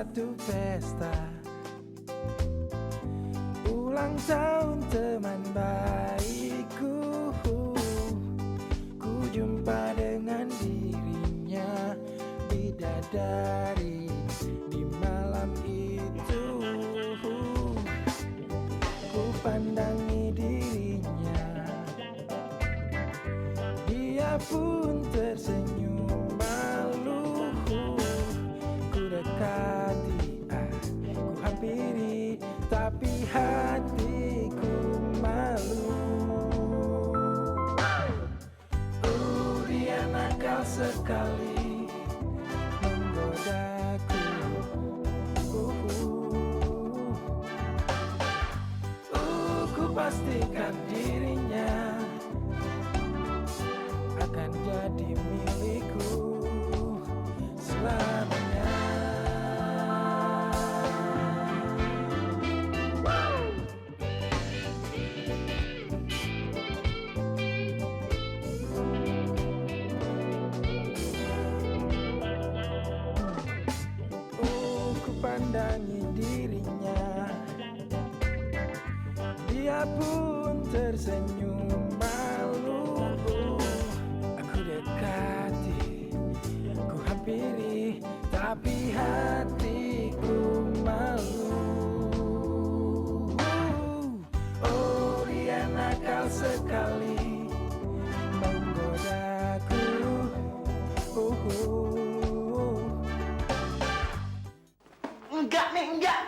suatu pesta ulang tahun teman baikku. Ku jumpa dengan dirinya, bidadari di malam itu. Ku pandangi dirinya, dia pun tersenyum malu. Ku dekati, ku hampiri, tapi hatiku malu. Dia nakal sekali menggodaku. Ku pastikan dirinya akan jadi milikku selamanya. Ku pandangi dirinya, dia pun tersenyum malu. Aku dekati, ku hampiri, tapi hatiku malu. Dia nakal sekali menggodaku. Enggak nih, enggak.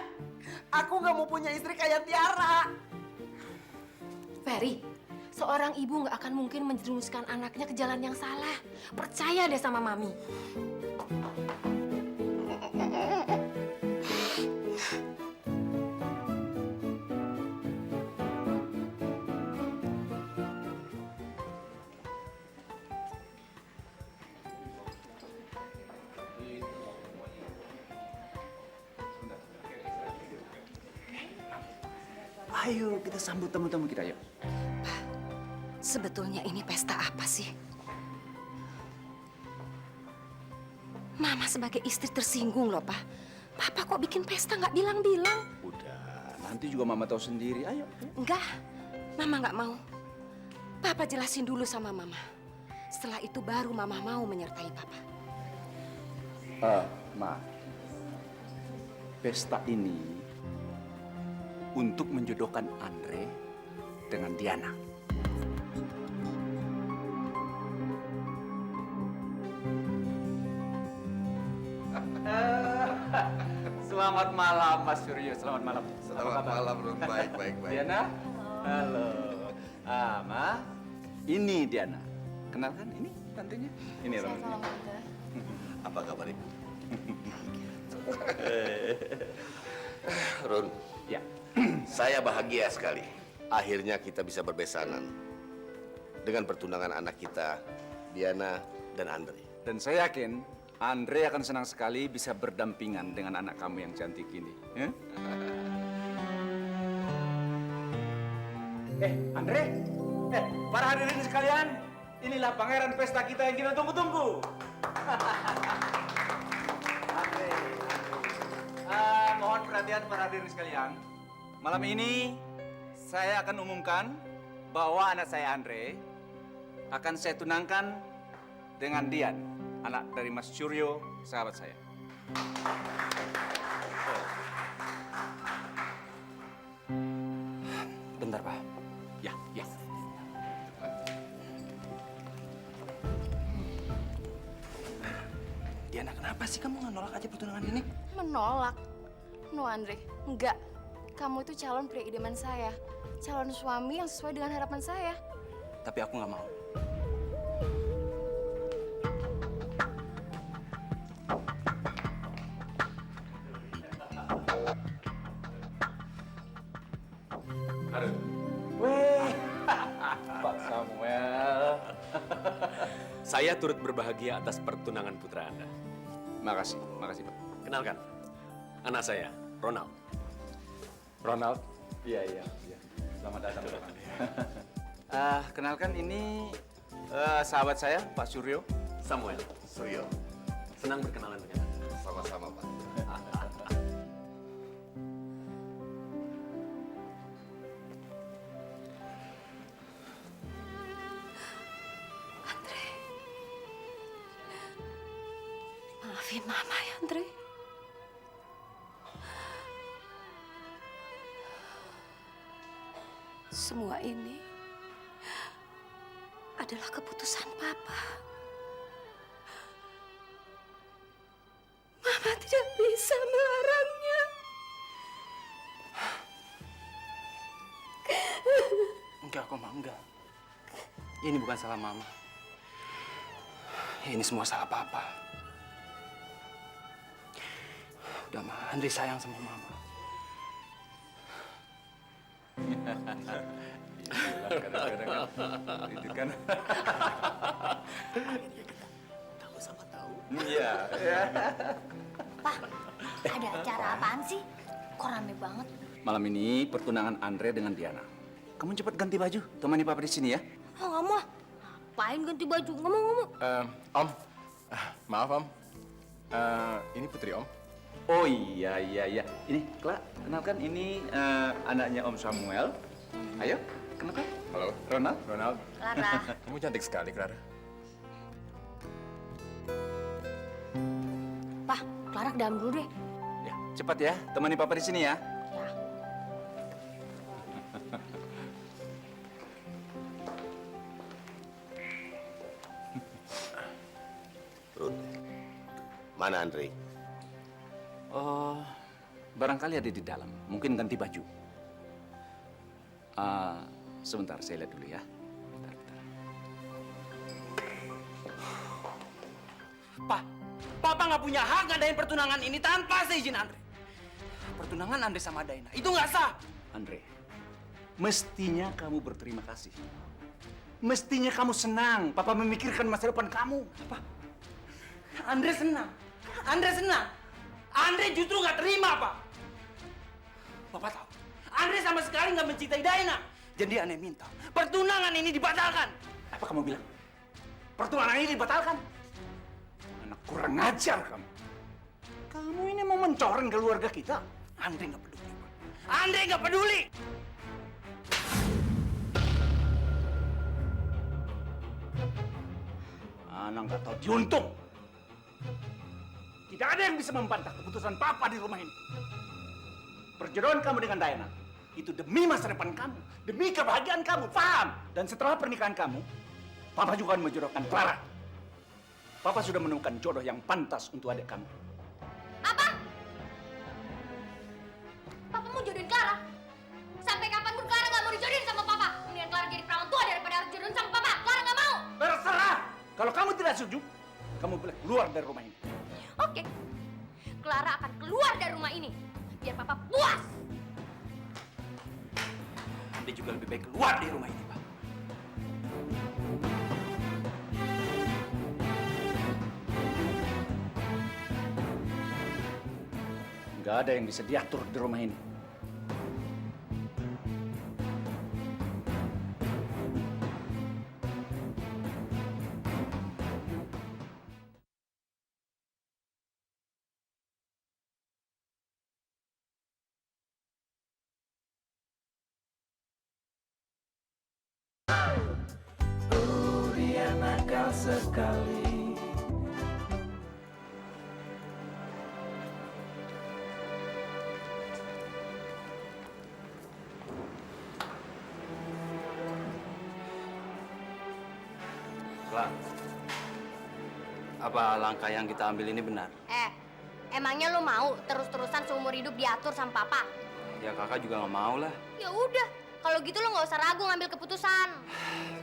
Aku nggak mau punya istri kayak Tiara. Ferry, seorang ibu nggak akan mungkin menjerumuskan anaknya ke jalan yang salah. Percaya deh sama Mami. Ayo kita sambut tamu-tamu kita, yuk. Sebetulnya ini pesta apa sih? Mama sebagai istri tersinggung loh, Pak. Papa kok bikin pesta nggak bilang-bilang? Udah, nanti juga Mama tahu sendiri. Ayo. Enggak, Mama nggak mau. Papa jelasin dulu sama Mama. Setelah itu baru Mama mau menyertai Papa. Ma, pesta ini untuk menjodohkan Andre dengan Diana. Selamat malam, Mas Suryo. Selamat malam. Selamat malam, Ron. Baik. Diana? Halo. Ma, ini Diana. Kenalkan, ini tantenya. Ini Ron. Apa kabar, Ibu? Ron, Ya. saya bahagia sekali. Akhirnya kita bisa berbesanan dengan pertunangan anak kita, Diana dan Andre. Dan saya yakin Andre akan senang sekali bisa berdampingan dengan anak kamu yang cantik ini. Ya? Andre, para hadirin sekalian, inilah pangeran pesta kita yang kita tunggu-tunggu. Andre, mohon perhatian para hadirin sekalian. Malam ini saya akan umumkan bahwa anak saya Andre akan saya tunangkan dengan Dian, anak dari Mas Suryo, sahabat saya. Bentar, Pak. Ya. Diana, kenapa sih kamu nggak nolak aja pertunangan ini? Menolak? No, Andre. Enggak. Kamu itu calon pria idaman saya. Calon suami yang sesuai dengan harapan saya. Tapi aku nggak mau. Aduh. Weh, Pak Samuel. Saya turut berbahagia atas pertunangan putra Anda. Makasih Pak. Kenalkan, anak saya, Ronald. Ronald? Iya. Selamat datang, Pak. Kenalkan ini sahabat saya, Pak Suryo. Samuel, Suryo, senang berkenalan dengan Anda. sama-sama, Pak. Maafin Mama ya, Andre. Semua ini adalah keputusan Papa. Mama tidak bisa melarangnya. Enggak kok, Ma, enggak. Ini bukan salah Mama. Ini semua salah Papa. Udah, Ma, Andre sayang sama Mama. Kadang-kadang itu kan. Tahu sama tahu. Iya. Pak, ada acara apaan sih? Kok rame banget? Malam ini pertunangan Andre dengan Diana. Kamu cepat ganti baju, temani Papa di sini ya. Oh, nggak mau. Ngapain ganti baju? Nggak mau. Om, maaf Om. Ini putri Om. Oh iya. Ini Clara, kenalkan ini anaknya Om Samuel. Ayo, kenalkan. Halo. Ronald. Clara. Kamu cantik sekali, Clara. Pak, Clara ke dalam dulu deh. Ya, cepat ya, temani Papa di sini ya. Ya. Ruth, mana Andre? Oh, barangkali ada di dalam. Mungkin ganti baju. Sebentar, saya lihat dulu ya. Bentar. Pak, Papa nggak punya hak ngadain pertunangan ini tanpa seizin Andre. Pertunangan Andre sama Daina, itu nggak sah. Andre, mestinya kamu berterima kasih. Mestinya kamu senang. Papa memikirkan masa depan kamu. Apa? Andre senang. Andre justru nggak terima, Pak. Bapak tahu, Andre sama sekali nggak mencintai Daina. Jadi Andre minta pertunangan ini dibatalkan. Apa kamu bilang? Pertunangan ini dibatalkan? Anak kurang ajar kamu. Kamu ini mau mencoreng keluarga kita? Andre nggak peduli, Pak. Andre nggak peduli. Anak nggak tahu diuntung. Tidak ada yang bisa membantah keputusan Papa di rumah ini. Perjodohan kamu dengan Diana itu demi masa depan kamu, demi kebahagiaan kamu, paham? Dan setelah pernikahan kamu, Papa juga akan menjodohkan Clara. Papa sudah menemukan jodoh yang pantas untuk adik kamu. Apa? Papa mau jodohin Clara? Sampai kapanpun Clara nggak mau dijodohin sama Papa. Mendingan Clara jadi perawan tua daripada harus jodohin sama Papa. Clara nggak mau. Terserah. Kalau kamu tidak setuju, kamu boleh keluar dari rumah ini. Oke. Clara akan keluar dari rumah ini. Biar Papa puas. Andre juga lebih baik keluar dari rumah ini, Pak. Nggak ada yang bisa diatur di rumah ini. Dia nakal sekali. Clara, apa langkah yang kita ambil ini benar? Emangnya lo mau terus-terusan seumur hidup diatur sama Papa? Ya kakak juga nggak mau lah. Ya udah, kalau gitu lo nggak usah ragu ngambil keputusan.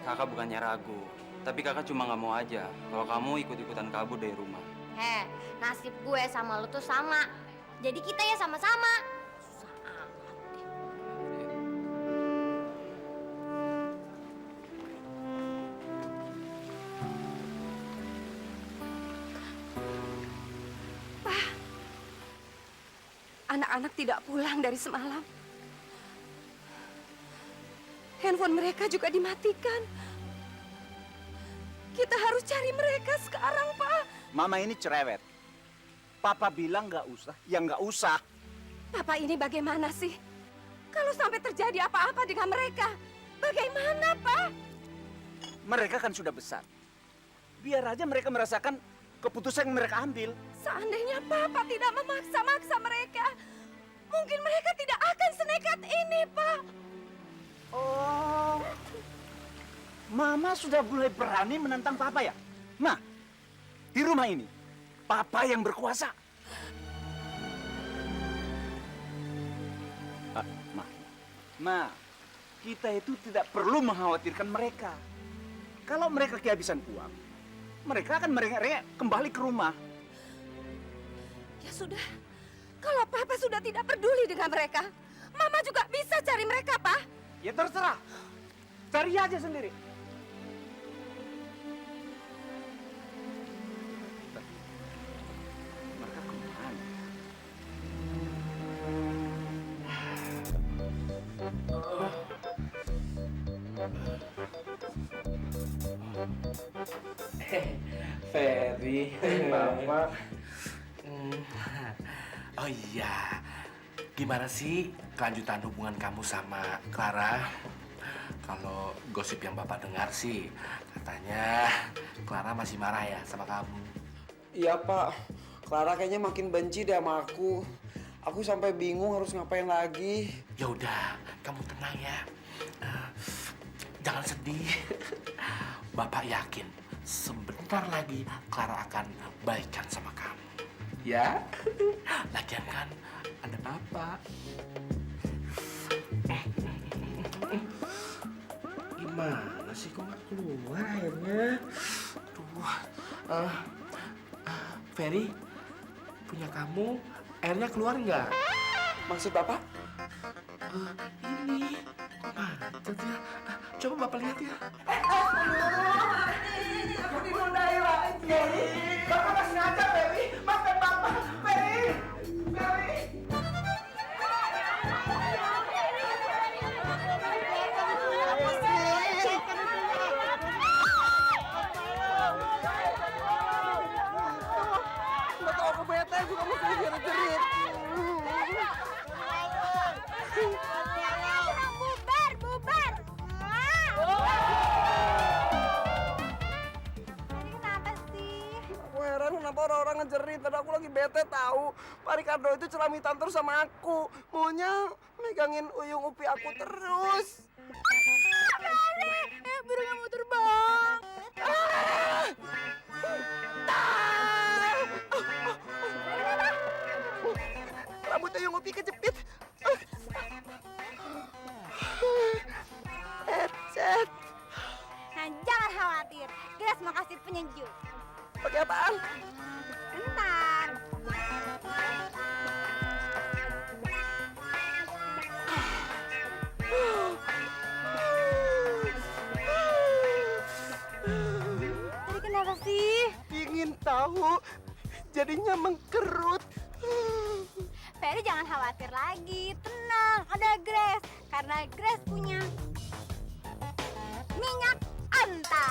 Kakak bukannya ragu, tapi kakak cuma nggak mau aja kalau kamu ikut-ikutan kabur dari rumah. Nasib gue sama lo tuh sama. Jadi kita ya sama-sama. Susah amat deh. Anak-anak tidak pulang dari semalam. Handphone mereka juga dimatikan. Kita harus cari mereka sekarang, Pak. Mama ini cerewet. Papa bilang nggak usah, ya nggak usah. Papa ini bagaimana sih? Kalau sampai terjadi apa-apa dengan mereka, bagaimana, Pak? Mereka kan sudah besar. Biar aja mereka merasakan keputusan yang mereka ambil. Seandainya Papa tidak memaksa-maksa mereka, mungkin mereka tidak akan senekat ini, Pak. Oh, Mama sudah mulai berani menentang Papa ya? Ma, di rumah ini, Papa yang berkuasa. Ma, kita itu tidak perlu mengkhawatirkan mereka. Kalau mereka kehabisan uang, mereka akan merengek-rengek kembali ke rumah. Ya sudah, kalau Papa sudah tidak peduli dengan mereka, Mama juga bisa cari mereka, Pak. Ya terserah, cari aja sendiri. Mereka kemana? Ferry. Bapak. Oh iya, gimana sih kelanjutan hubungan kamu sama Clara? Kalau gosip yang Bapak dengar sih, katanya Clara masih marah ya sama kamu. Iya, Pak. Clara kayaknya makin benci deh sama aku. Aku sampai bingung harus ngapain lagi. Ya udah, kamu tenang ya. Jangan sedih. Bapak yakin sebentar lagi Clara akan baikan sama kamu. Ya? Lagian kan ada Bapak. Gimana sih kok nggak keluar airnya? Aduh. Ferry, punya kamu airnya keluar nggak? Maksud Bapak? Ini kok macet ya? Coba Bapak lihat ya. Aku dinodai lagi. Bapak nggak sengaja, Ferry. Maafkan Bapak, Ferry. Ferry. Apa sih? Nggak tahu aku bete juga mesti jerit-jerit. Bubar, bubar. Ini kenapa sih? Aku heran kenapa orang-orang ngejerit. Padahal aku lagi bete tahu. Pak Ricardo itu celamitan terus sama aku. Maunya megangin uyung upi aku terus. Burung mau terbang. Rambut uyung upi kejepit. Ecet. Nah, jangan khawatir. Grace mau kasih penyejuk. Pakai apaan? Bentar. Tadi kenapa sih? Ingin tahu. Jadinya mengkerut. Ferry jangan khawatir lagi. Tenang, ada Grace. Karena Grace punya minyak anta.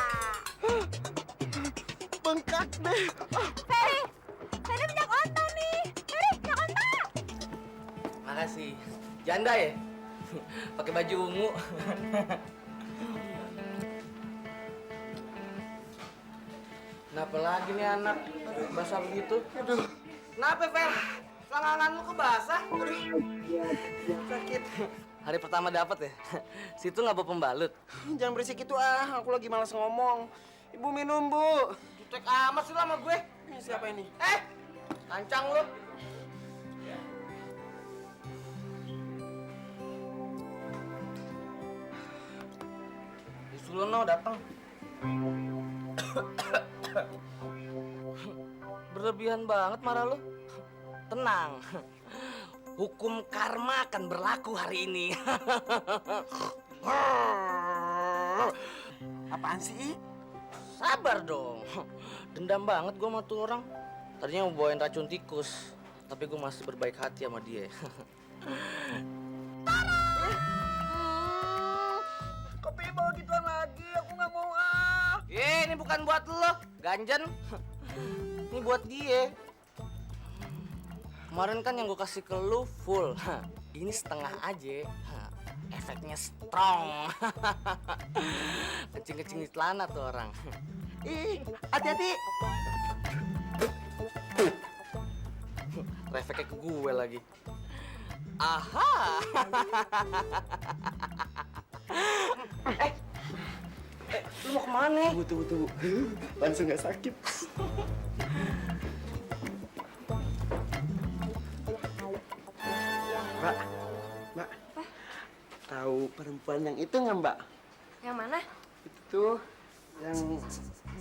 Bengkak deh. Ferry, Ferry minyak onta nih. Ferry, minyak onta. Makasih. Janda ya? Pakai baju ungu. Kenapa lagi nih anak basah begitu? Aduh. Kenapa, Fer? Selangkangan lu kebasah? Sakit. Hari pertama dapat ya? Situ nggak bawa pembalut. Jangan berisik itu aku lagi malas ngomong. Ibu minum, Bu. Jutek amat sih lu sama gue. Ini siapa ini? Kancang lu. Sulono datang. Berlebihan banget marah lu. Tenang. Hukum karma akan berlaku hari ini. Apaan sih? Sabar dong. Dendam banget gue sama tuh orang. Tadinya mau bawain racun tikus. Tapi gue masih berbaik hati sama dia. Kopi bawa gituan lagi, aku nggak mau Ini bukan buat lo, Ganjen. Ini buat dia. Kemarin kan yang gue kasih ke lu full. Ini setengah aja. Efeknya strong. Kecing-kecing di celana tuh orang. Ih, hati-hati. Refeknya ke gue lagi. Aha. Lu mau kemana? Tunggu. Langsung gak sakit. Mbak. Tahu perempuan yang itu nggak, Mbak? Yang mana? Itu tuh yang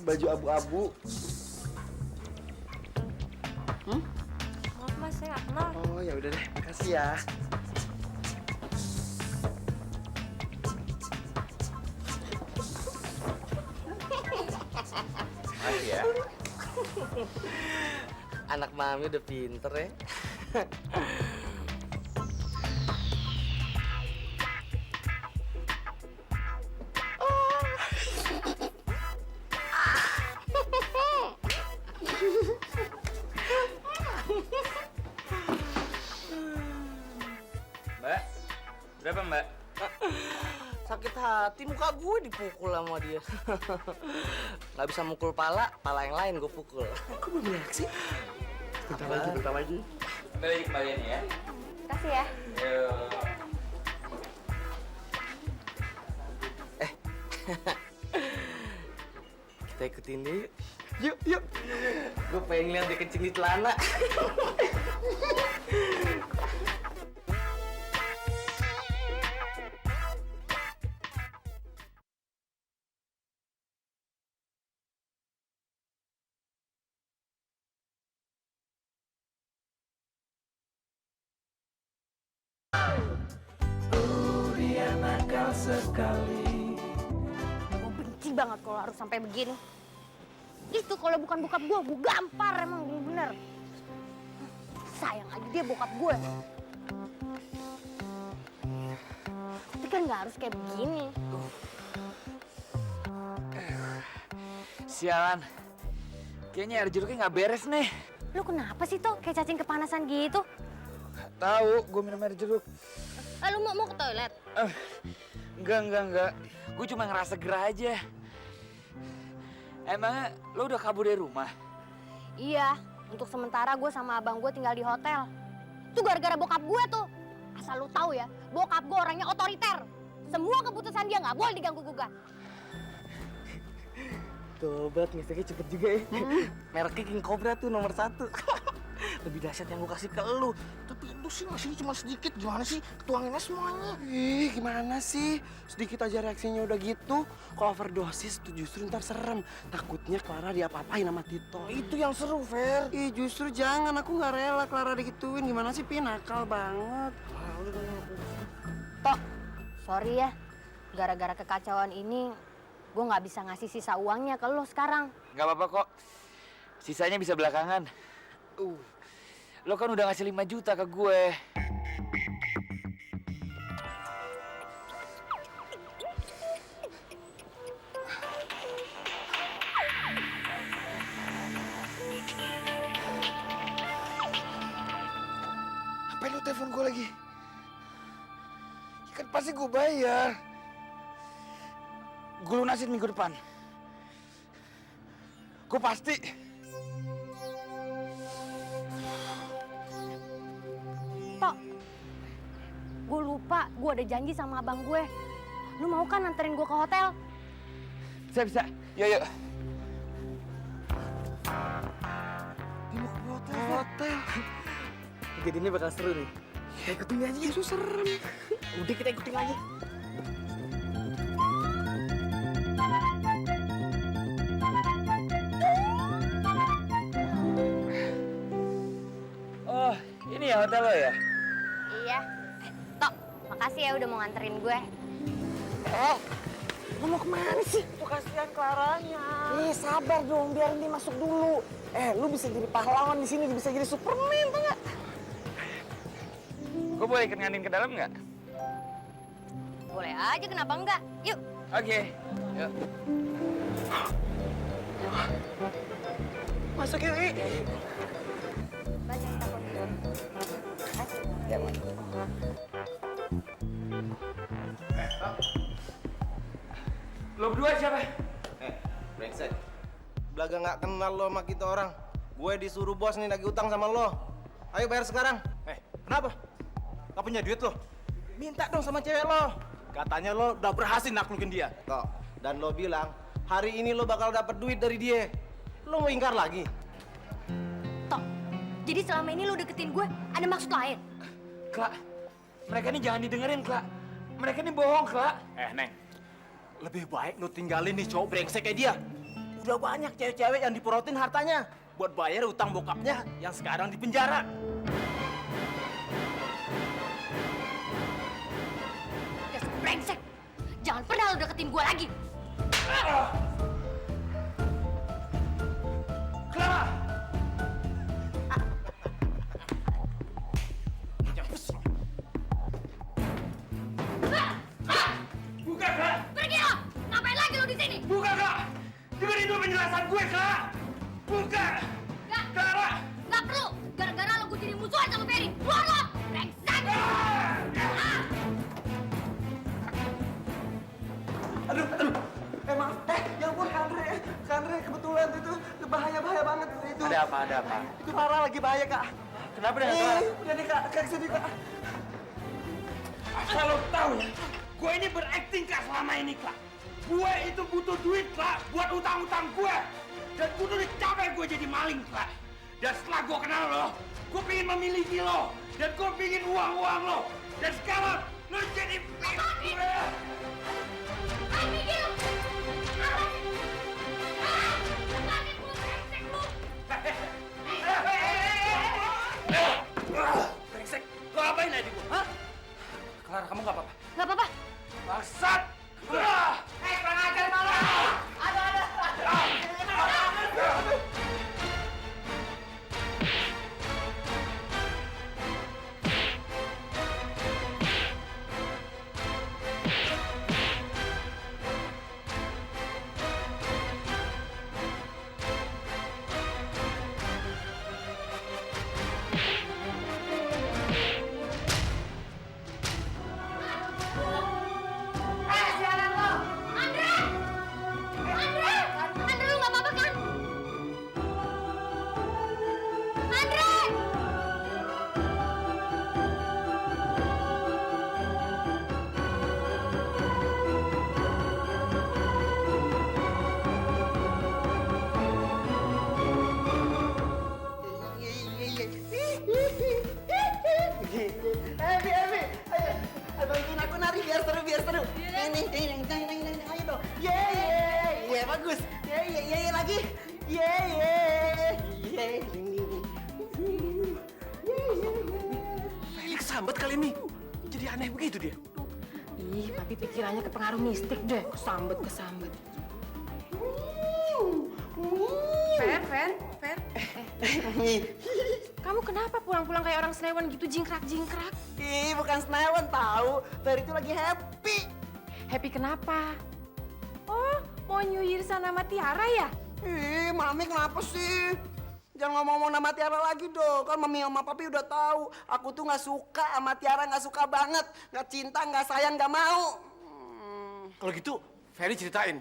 baju abu-abu. Maaf mas, saya nggak kenal. Oh ya udah deh, makasih ya. Makasih ya. Anak mami udah pinter ya. Mbak, berapa Mbak? Sakit hati, muka gue dipukul sama dia. Nggak bisa mukul pala yang lain gue pukul. Kok belum reaksi? Bentar lagi. Balik kembaliannya ya. Kasih ya. Yuk. Kita ikutin dia yuk. Yuk. Gue pengen lihat dia kencing di celana. Dia nakal sekali. Gue benci banget kalau harus sampai begini. Itu kalau bukan bokap gue gampar emang bener-bener. Sayang aja dia bokap gue. Tapi kan nggak harus kayak begini. Sialan, kayaknya air jeruknya nggak beres nih. Lu kenapa sih tuh kayak cacing kepanasan gitu? Tahu, gue minum air jeruk. Lu mau ke toilet? Enggak. Gue cuma ngerasa gerah aja. Emangnya lo udah kabur dari rumah? Iya, untuk sementara gue sama abang gue tinggal di hotel. Itu gara-gara bokap gue tuh. Asal lu tahu ya, bokap gue orangnya otoriter. Semua keputusan dia nggak boleh diganggu-gugat. Tobat, ngeseknya cepet juga ya. Mereknya King Cobra tuh nomor 1. Lebih dahsyat yang gue kasih ke lu. Tapi lu sih masih cuma sedikit. Gimana sih ketuanginnya semuanya? Gimana sih? Sedikit aja reaksinya udah gitu. Kalau overdosis tuh justru ntar serem. Takutnya Clara diapa-apain sama Tito. Itu yang seru, Fer. Justru jangan. Aku nggak rela Clara digituin. Gimana sih, Pi? Nakal banget. Tok, sorry ya. Gara-gara kekacauan ini, gue nggak bisa ngasih sisa uangnya ke lo sekarang. Nggak apa-apa kok. Sisanya bisa belakangan. Lo kan udah ngasih 5 juta ke gue. Apa lu telepon gue lagi? Kan pasti gue bayar. Gue lunasin minggu depan. Gue pasti. Tok, gue lupa gue ada janji sama abang gue. Lu mau kan anterin gue ke hotel? Bisa. Yuk. Dia mau ke hotel. Jadi ini bakal seru nih. Kita ikutin aja, itu serem. Udah kita ikutin aja. Oh, ini ya hotel lo ya? Iya. Tok, makasih ya udah mau nganterin gue. Lu mau kemana sih? Tuh kasihan Claranya. Sabar dong, biarin dia masuk dulu. Lu bisa jadi pahlawan di sini, bisa jadi Superman, tau nggak? Gue boleh ikut ngandin ke dalam nggak? Boleh aja, kenapa enggak? Yuk. Oke. Yuk. Masuk yuk, I. Baca kita Ya, Man. Lo berdua siapa? Brengsek. Belaga nggak kenal lo sama kita orang. Gue disuruh bos nih lagi utang sama lo. Ayo bayar sekarang. Kenapa? Gak punya duit lo? Minta dong sama cewek lo. Katanya lo udah berhasil naklukin dia. Kok? Dan lo bilang hari ini lo bakal dapat duit dari dia. Lo mau ingkar lagi? Tok, jadi selama ini lu deketin gue ada maksud lain? Kak, mereka ini jangan didengerin, Kak. Mereka ini bohong, Kak. Neng. Lebih baik lo tinggalin nih cowok brengsek kayak dia. Udah banyak cewek-cewek yang diperotin hartanya buat bayar utang bokapnya yang sekarang di penjara. Dasar brengsek. Jangan pernah lu deketin gue lagi. Clara! Buka, Kak! Pergi lo! Ngapain lagi lo di sini? Buka, Kak! Dengerin dulu penjelasan gue, Kak! Buka! Gak, Clara! gak perlu. Gara-gara lo gue jadi musuhan sama Ferry. Keluar lo! Brengsek! Aduh. Emang, ya ampun Andre kebetulan itu bahaya banget itu. Ada apa? Itu parah lagi bahaya, Kak. Kenapa dengan Clara? Udah nih, Kak, kesini, Kak. Asal lo tahu ya, gue ini berakting, Kak, selama ini, Kak. Gue itu butuh duit, Kak, buat utang-utang gue. Dan gue udah capek gue jadi maling, Kak. Dan setelah gue kenal lo, gue pengen memiliki lo. Dan gue pengen uang-uang lo. Dan sekarang, lo jadi milik gue. Brengsek, lo apain adik gue, hah? Clara, kamu nggak apa-apa? Gak apa-apa. Bangsat! Kurang ajar malah! Ada! Andre, lu gak apa-apa kan? Andre! Ebi, ayo bantuin aku nari biar seru. Ini, ayo dong. Ye, bagus. Ye lagi. Ye. Felix kesambet kali ini. Jadi aneh begitu dia. Ih, papi pikirannya kepengaruh mistik deh. Kesambet. Fer. Kamu kenapa pulang-pulang kayak orang senewan gitu jingkrak-jingkrak? Ih, bukan senewan tahu. Ferry itu lagi happy. Happy kenapa? Oh, mau New Year sama Tiara ya? Ih, Mami kenapa sih? Jangan ngomong-ngomong nama Tiara lagi dong. Kan Mami sama Papi udah tahu. Aku tuh nggak suka sama Tiara, nggak suka banget. Nggak cinta, nggak sayang, nggak mau. Kalau gitu, Ferry ceritain.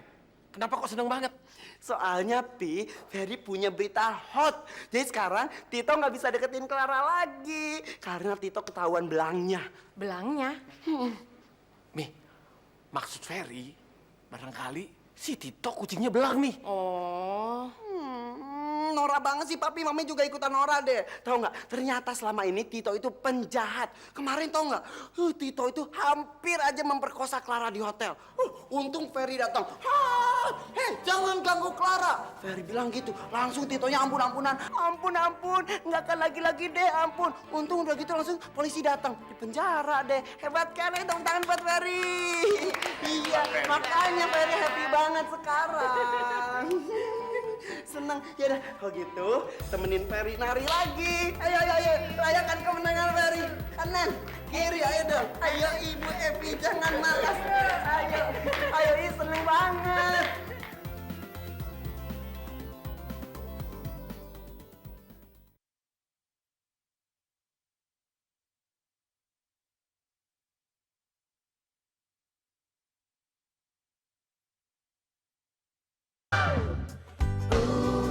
Kenapa kok seneng banget? Soalnya, Pi, Ferry punya berita hot. Jadi sekarang Tito nggak bisa deketin Clara lagi. Karena Tito ketahuan belangnya. Belangnya? Mi, maksud Ferry, barangkali si Tito kucingnya belang nih. Oh. Norak banget sih Papi, Mami juga ikutan norak deh. Tahu nggak? Ternyata selama ini Tito itu penjahat. Kemarin tahu nggak? Tito itu hampir aja memperkosa Clara di hotel. Untung Ferry datang. Jangan ganggu Clara. Ferry bilang gitu. Langsung Titonya ampunan. Ampun, nggak akan lagi deh, ampun. Untung udah gitu langsung polisi datang. Di penjara deh. Hebat kan? Tepuk tangan buat Ferry. Iya, makanya Ferry happy banget sekarang. Seneng. Ya udah, kalau gitu temenin Ferry nari lagi. Ayo, rayakan kemenangan Ferry. Kanan, kiri, ayo dong. Ayo Ibu Evi, jangan malas. Ayo, seneng banget.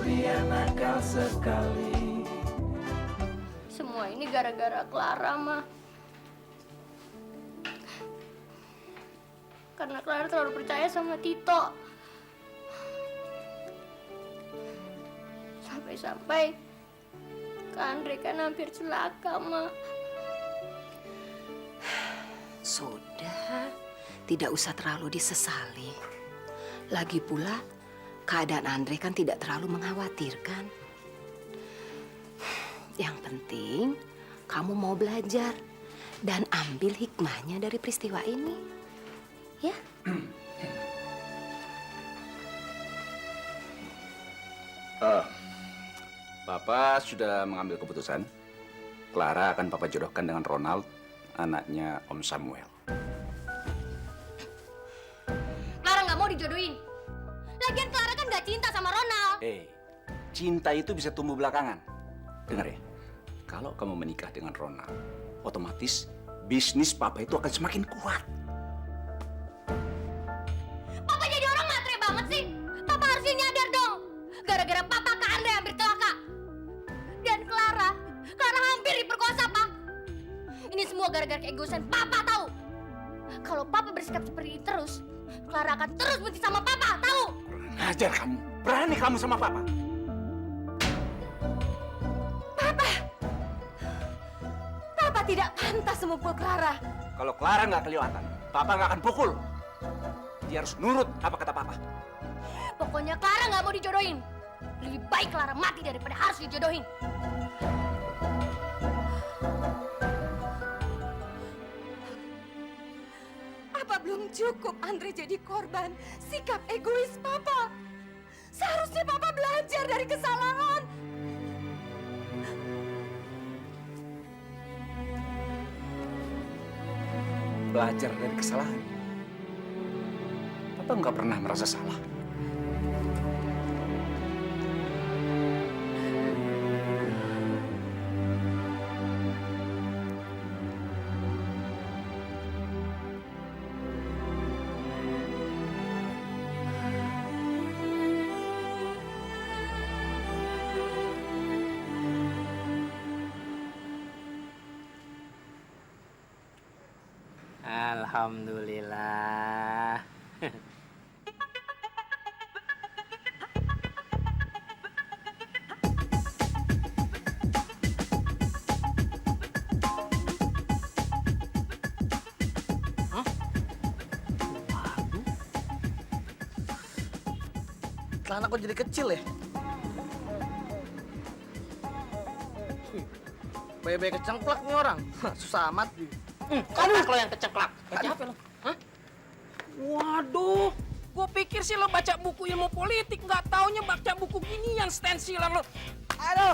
Dia nakal sekali. Semua ini ini gara-gara Clara, Ma. Karena Clara terlalu percaya sama Tito. Sampai-sampai Kak Andre kan hampir celaka, Ma. Sudah, tidak usah terlalu disesali. Lagi pula, keadaan Andre kan tidak terlalu mengkhawatirkan. Yang penting, kamu mau belajar dan ambil hikmahnya dari peristiwa ini. Ya? Papa sudah mengambil keputusan. Clara akan Papa jodohkan dengan Ronald, anaknya Om Samuel. Clara nggak mau dijodohin. Lagian Clara kan nggak cinta sama Ronald. Cinta itu bisa tumbuh belakangan. Dengar ya, kalau kamu menikah dengan Ronald, otomatis bisnis Papa itu akan semakin kuat. Papa jadi orang matre banget sih. Papa harusnya nyadar dong. Gara-gara Papa Kak Andre hampir celaka. Dan Clara hampir diperkosa, Pak. Ini semua gara-gara keegoisan Papa, tahu? Kalau Papa bersikap seperti ini terus, Clara akan terus benci sama Papa, tahu? Ajar kamu, berani kamu sama Papa. Papa tidak pantas memukul Clara. Kalau Clara nggak kelihatan, Papa nggak akan pukul. Dia harus nurut apa kata Papa. Pokoknya Clara nggak mau dijodohin. Lebih baik Clara mati daripada harus dijodohin. Apa belum cukup Andre jadi korban sikap egois Papa? Seharusnya Papa belajar dari kesalahan. Belajar dari kesalahan. Papa nggak pernah merasa salah. Alhamdulillah. Celana kok jadi kecil ya? Bayi-bayi kecengklak nih orang. Susah amat. Kamu lo yang keceklak. Baca apa lo? Hah? Waduh, gue pikir sih lo baca buku ilmu politik, nggak taunya baca buku gini yang stensilan lo. Aduh,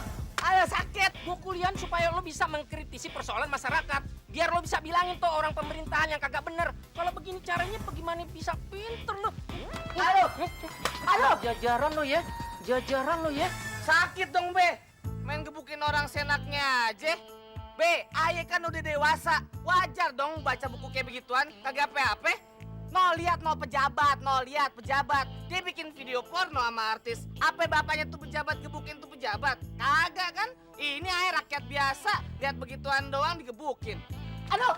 sakit. Gue kuliah supaya lo bisa mengkritisi persoalan masyarakat. Biar lo bisa bilangin tuh orang pemerintahan yang kagak bener. Kalau begini caranya, bagaimana bisa pinter lo? Aduh, jajaran lo ya, Sakit dong, Be. Main gebukin orang senaknya aja. Be, ayah kan udah dewasa. Wajar dong baca buku kayak begituan. Kagak apa-apa. No lihat pejabat. Dia bikin video porno sama artis. Apa bapaknya tuh pejabat gebukin tuh pejabat? Kagak kan? Ini ayah rakyat biasa. Lihat begituan doang digebukin. aduh.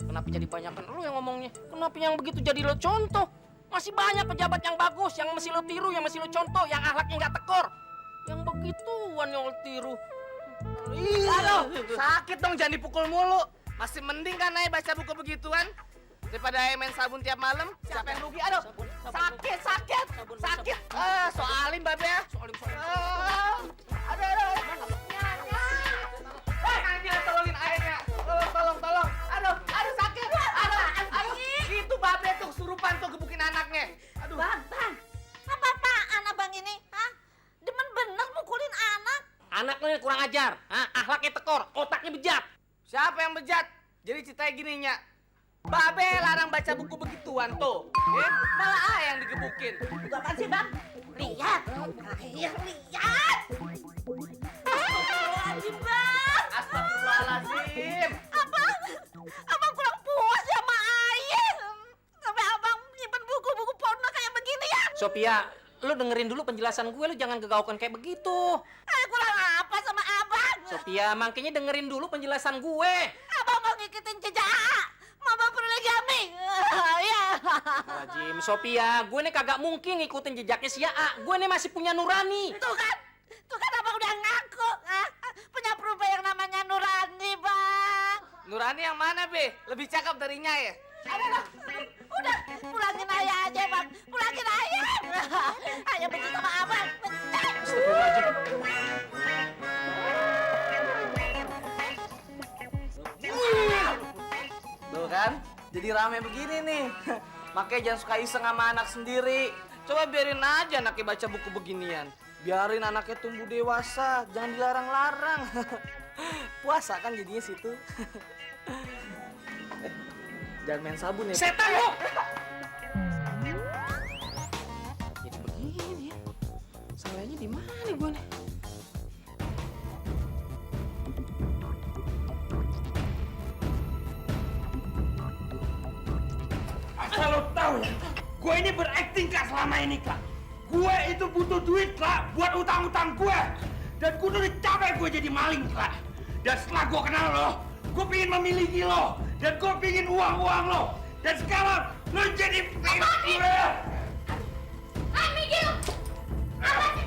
Kenapa jadi banyakan lo yang ngomongnya? Kenapa yang begitu jadi lo contoh? Masih banyak pejabat yang bagus, yang mesti lo tiru, yang mesti lo contoh, yang akhlaknya nggak tekor. Yang begituan yang lo tiru. Aduh, sakit dong, jangan dipukul mulu. Masih mending kan ayah baca buku begituan daripada ayah main sabun tiap malam. Siapa yang rugi? Aduh, sakit. Soalin babe ya. Aduh. Tolongin ayahnya. Tolong. Aduh, sakit. Aduh. Itu babe tuh kesurupan tuh gebukin anaknya. Aduh. Bang. Apa-apaan abang ini? Hah? Demen bener mukulin anak. Anak lo yang kurang ajar, akhlaknya tekor, otaknya bejat. Siapa yang bejat? Jadi ceritanya gini, Nya. Babe larang baca buku begituan tuh. Malah ayah yang digebukin. Juga apaan sih, Bang? Lihat. Lihat. Astagfirullahaladzim, Bang. Astagfirullahaladzim. Abang kurang puas ya sama ayah. Sampai abang nyimpen buku-buku porno kayak begini ya. Sophia, lu dengerin dulu penjelasan gue, lu jangan gegaukan kayak begitu. Kurang apa sama abang? Sophia, makanya dengerin dulu penjelasan gue. Abang mau ngikutin jejak AA. Mama poligami. Ya. Jim, Sophia, gue nih kagak mungkin ngikutin jejaknya si Aa. Gue nih masih punya nurani. Tuh kan abang udah ngaku. Punya perupa yang namanya Nurani, Bang. Nurani yang mana, Be? Lebih cakep dari Nyai ya? Udah, pulangin ayah aja, Bang. Pulangin ayah. Ayah benci sama abang. Tuh kan, jadi rame begini nih. Makanya jangan suka iseng sama anak sendiri. Coba biarin aja anaknya baca buku beginian. Biarin anaknya tumbuh dewasa, jangan dilarang-larang. Puasa kan jadinya situ. Jangan main sabun ya. Setan lo! Jadi begini ya. Salahnya di mana gue nih? Asal lo tahu ya, gue ini berakting Kak selama ini Kak. Gue itu butuh duit Kak buat utang-utang gue. Dan gue udah capek gue jadi maling Kak. Dan setelah gue kenal lo, gue pengen memiliki lo. Dan gue pengen uang-uang lo. Dan sekarang lo jadi milik gue. Minggir lo! Apa sih?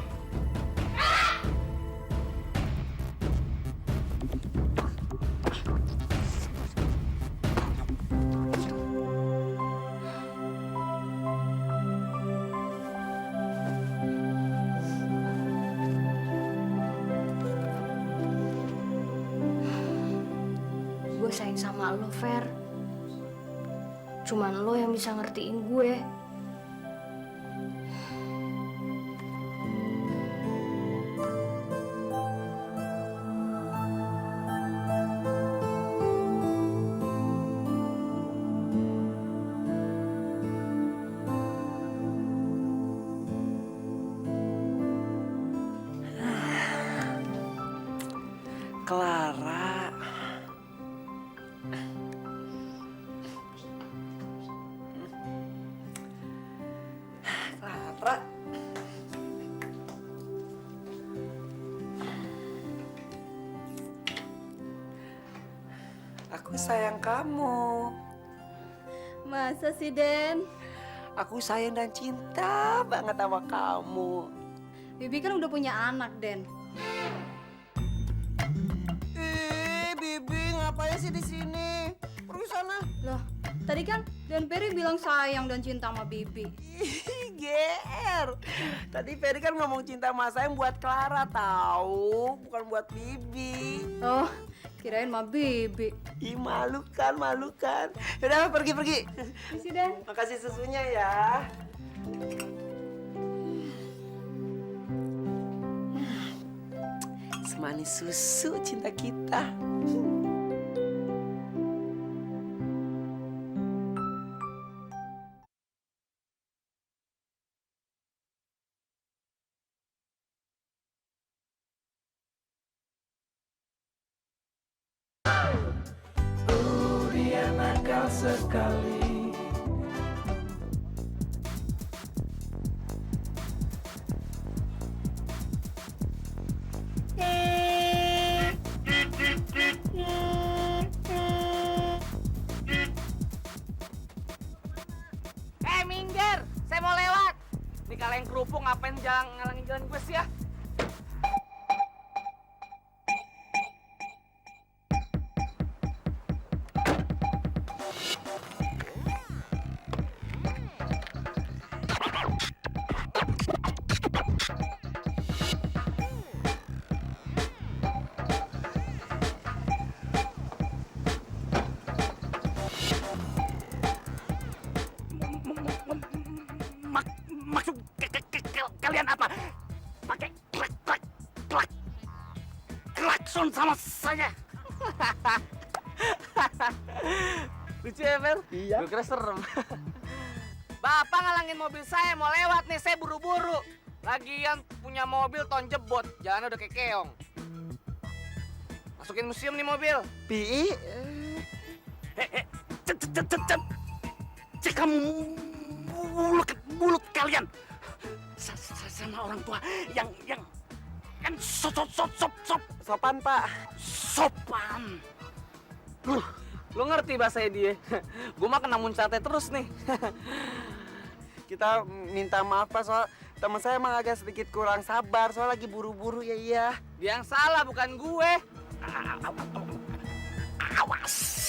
Gue sayang sama lo, Fer. Cuman lo yang bisa ngertiin gue. Clara. Clara. Aku sayang kamu. Masa sih, Den? Aku sayang dan cinta banget sama kamu. Bibi kan udah punya anak, Den. Bibi ngapain sih di sini? Pergi sana. Loh, tadi kan Den Peri bilang sayang dan cinta sama Bibi. GR. Tadi Ferry kan ngomong cinta sama saya buat Clara tahu, bukan buat Bibi. Oh, kirain sama Bibi. Ih, malu kan. Yaudah, pergi. Makasih, Den. Makasih susunya ya. Semanis susu cinta kita. Dia nakal sekali. Minggir, saya mau lewat. Nih kalian kerupuk ngapain ngalangin jalan gue sih ya? Maksud kalian apa? Pakai klakson sama saya. Lucu ya, Fer? Iya. Gue kira serem. Bapak ngalangin mobil saya, mau lewat nih, saya buru-buru. Lagian punya mobil ton jebot, jalan udah kayak keong. Masukin museum nih mobil. Pi. Cek kamu mulut kalian sama orang tua yang makan sop. Sopan, Pak. Sopan. Lu ngerti bahasa dia? Gue mah kena muncate terus nih. Kita minta maaf, Pak, soal teman saya emang agak sedikit kurang sabar, soal lagi buru-buru ya. Iya. Dia yang salah, bukan gue. Awas.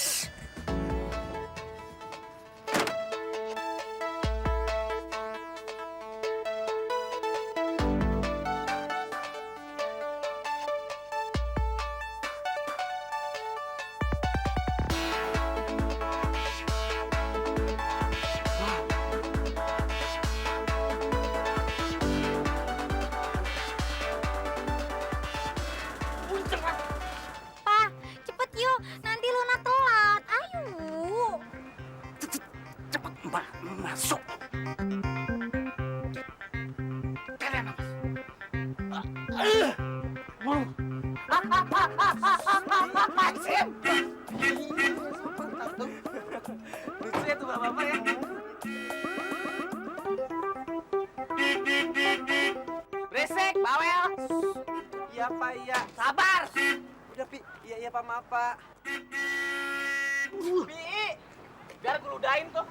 Pa, cepet yuk. Nanti Luna telat. Ayo. Cepet masuk. Kalian apa? Maxim. Lucu ya tuh bapak-bapak ya. Beresek, bawel. Iya, Pak, iya. Sabar. Udah, Pi. Iya, Pak, maaf, Pak. Pi, biar gue ludahin tuh.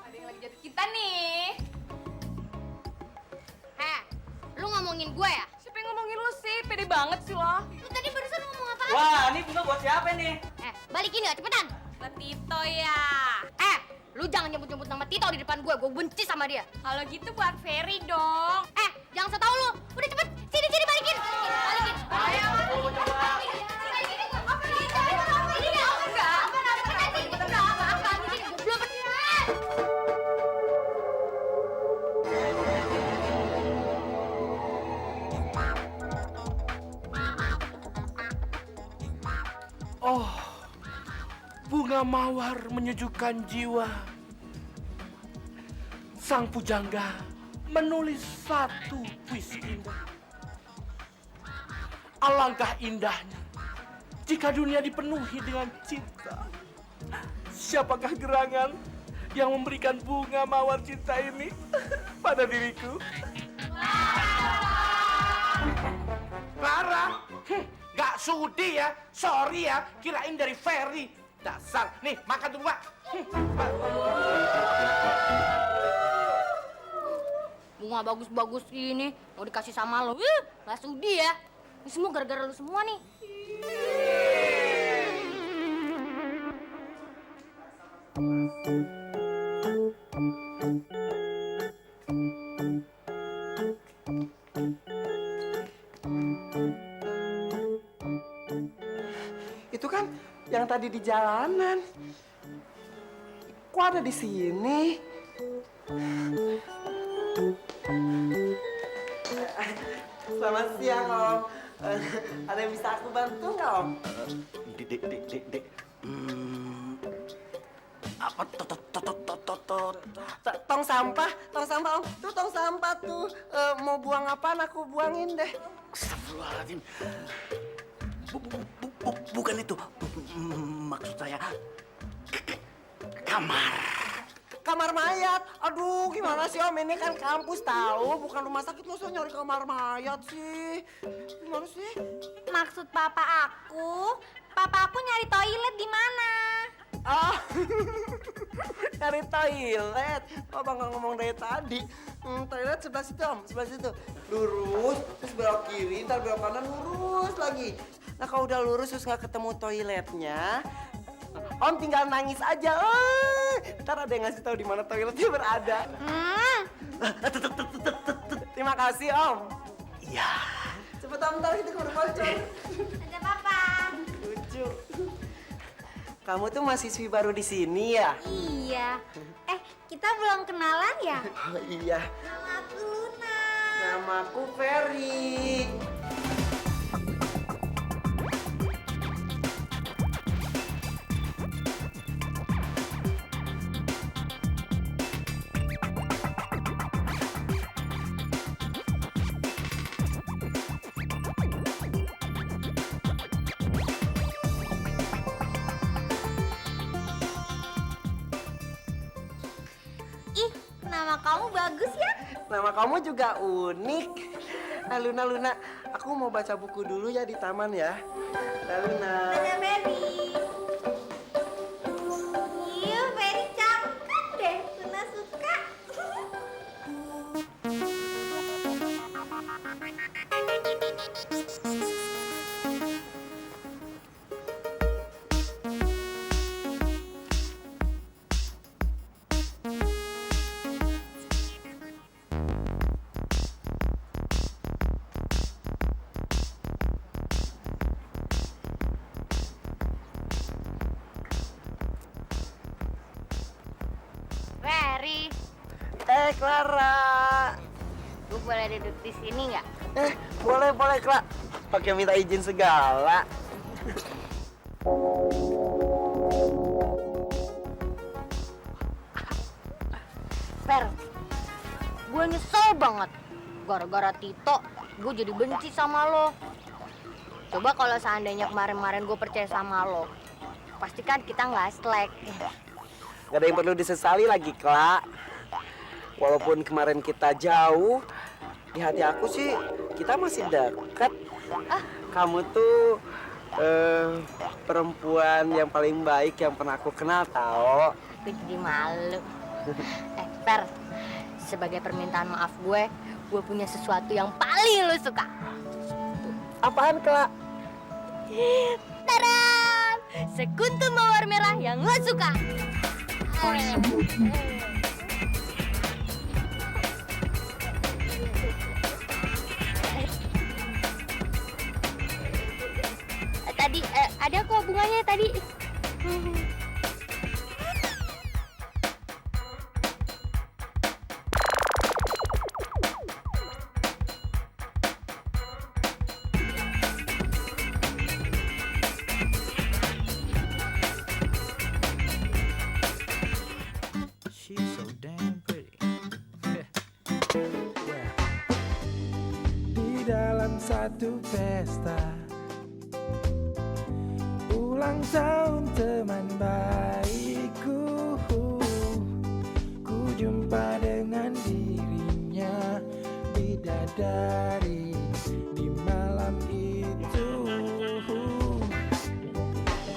Ada yang lagi jatuh cinta nih. Lu ngomongin gue ya? Siapa yang ngomongin lu sih? Pede banget sih lo. Lu tadi barusan ngomong apaan? Wah, ini bunga buat siapa nih? Balikin ya, cepetan. Buat Tito ya. Lu jangan nyebut-nyebut nama Tito di depan gue benci sama dia. Kalau gitu buat Ferry dong. Jangan so tau lu. Udah cepet, sini balikin. Balikin. Oh, bunga mawar menyejukkan jiwa. Sang pujangga menulis satu puisi indah. Alangkah indahnya jika dunia dipenuhi dengan cinta. Siapakah gerangan yang memberikan bunga mawar cinta ini pada diriku? Clara, gak sudi ya, sorry ya, kirain dari Ferry. Dasar, nih makan dulu Pak. Bunga bagus-bagus ini mau dikasih sama lo. Gak sudi ya. Ini semua gara-gara lu semua nih. Itu kan yang tadi di jalanan. Kok ada di sini? Selamat siang, Om. Ada yang bisa aku bantu nggak, Om? Dek. Apa Tong sampah, Om. Tuh tong sampah tuh. Mau buang apaan aku buangin deh. Astagfirullahaladzim. Bukan itu. Maksud saya Kamar mayat. Aduh, gimana sih, Om? Ini kan kampus tahu, bukan rumah sakit. Masa nyari kamar mayat sih? Gimana sih? Maksud papa aku nyari toilet di mana? Ah, cari toilet. Papa nggak ngomong dari tadi. Toilet sebelah situ, Om. Sebelah situ. Lurus, terus belok kiri, ntar belok kanan, lurus lagi. Nah, kalau udah lurus terus nggak ketemu toiletnya, Om tinggal nangis aja. Ntar ada yang ngasih tahu di mana toiletnya berada. Terima kasih, Om. Iya. Cepet, Om, ntar kita keburu bocor. Ada papa. Lucu. Kamu tuh mahasiswi baru di sini ya? Iya. Kita belum kenalan ya? Oh, iya. Nama aku Luna. Namaku Ferry. nama kamu bagus ya. Nama kamu juga unik. Luna, aku mau baca buku dulu ya di taman ya. Luna. Ada Mary. Iya, Mary cakep deh. Luna suka. Ferry, Clara. gue boleh duduk di sini nggak? Boleh, Clara. Pakai minta izin segala. Fer, gue nyesel banget. Gara-gara Tito, gue jadi benci sama lo. Coba kalau seandainya kemarin-kemarin gue percaya sama lo, pasti kan kita nggak slack. Gak ada yang perlu disesali lagi, Kla. Walaupun kemarin kita jauh, di hati aku sih kita masih dekat. Kamu tuh perempuan yang paling baik yang pernah aku kenal, tau. Gue jadi malu. Fer, sebagai permintaan maaf gue punya sesuatu yang paling lo suka. Apaan, Kla? Tada! Sekuntum mawar merah yang lo suka. Tadi ada kok bunganya tadi. She's so damn pretty. Di dalam satu pesta ulang tahun teman baikku, ku jumpa dengan dirinya bidadari di malam itu.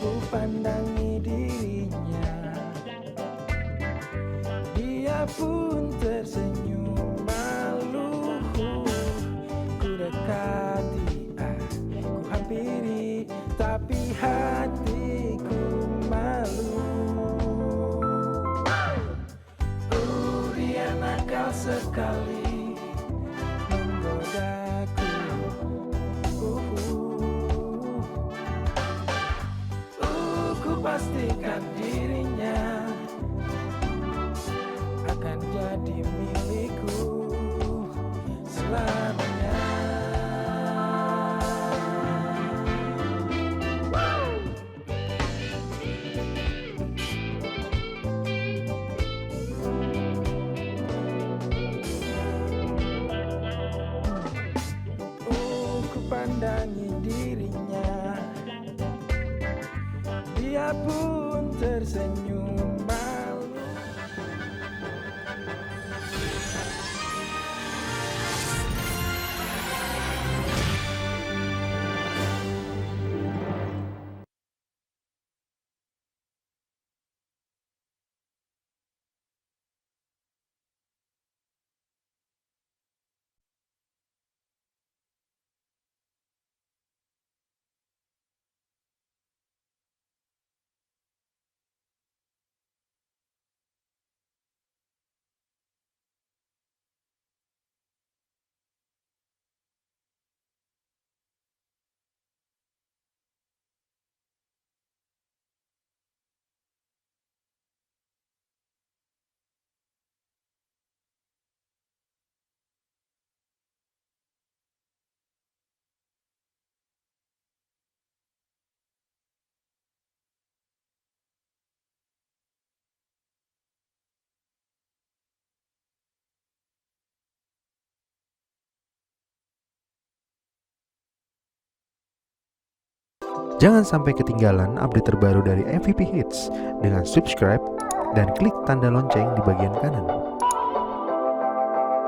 Ku pandangi dirinya, dia pun tersenyum malu. Ku dekati, ku hampiri, tapi hatiku malu. Dia nakal sekali menggodaku. Ku pastikan dirinya akan jadi milikku selamanya. Ku pandangi dirinya, dia pun tersenyum malu. Jangan sampai ketinggalan update terbaru dari MVP Hits dengan subscribe dan klik tanda lonceng di bagian kanan.